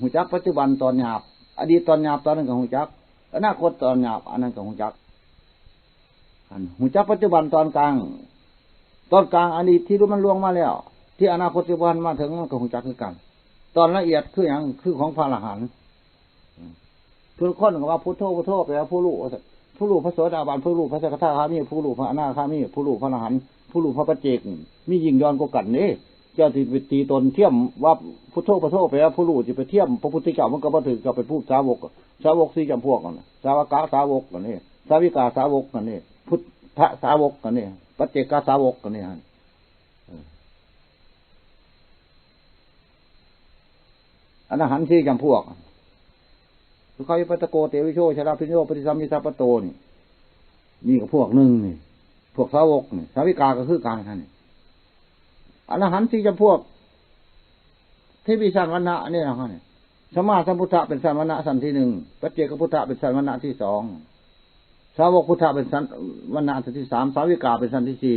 หูจักปัจจุบันตอนหยาบอดีตตอนหยาบตอนนั้นก็หูจักอนาคตตอนหยาบอันนั้นก็หูจักหูจักปัจจุบันตอนกลางอดีตที่รู้มันล่วงมาแล้วที่อนาคตปัจจุบันมาถึงมันก็หูจักคือกันตอนละเอียดคืออย่างคือของพระอรหันต์ทุกคนก็ว่าพุทโธพุทโธแปลว่าผู้รู้พระโสดาบันผู้รู้พระสกทาคามีผู้รู้พระอนาคามีผู้รู้พระอรหันต์ผู้รู้พระปัจเจกมียิ่งย้อนกว่ากันนี่เจ้าที่ไปตีตนเทียมว่าพุทโธพุทโธแปลว่าผู้รู้ที่ไปเทียมพระพุทธเจ้ามันก็มาถึงกับเป็นผู้สาวกสี่จำพวกกันสาวกสาวกกันนี่สาวิกาสาวกกันนี่พุทธสาวกกันนี่ปัจเจกสาวกกันนี่ฮะอรหันต์สี่จำพวกสุขัยปัตโกเตวิโชชราพิโยปฏิสัมมิสัพพโตนี่มีกับพวกหนึ่งนี่พวกสาวกนี่สาวิกาก็คือการท่านอรหันต์สี่จำพวกที่มีสันวันณะนี่นะครับเนี่ยสมมาสัมพุทธะเป็นสันวันณะสันที่หนึ่งปัจเจกพุทธะเป็นสันวันณะที่สองสาวกพุทธะเป็นสันวันณะสันที่สามสาวิกาเป็นสันที่สี่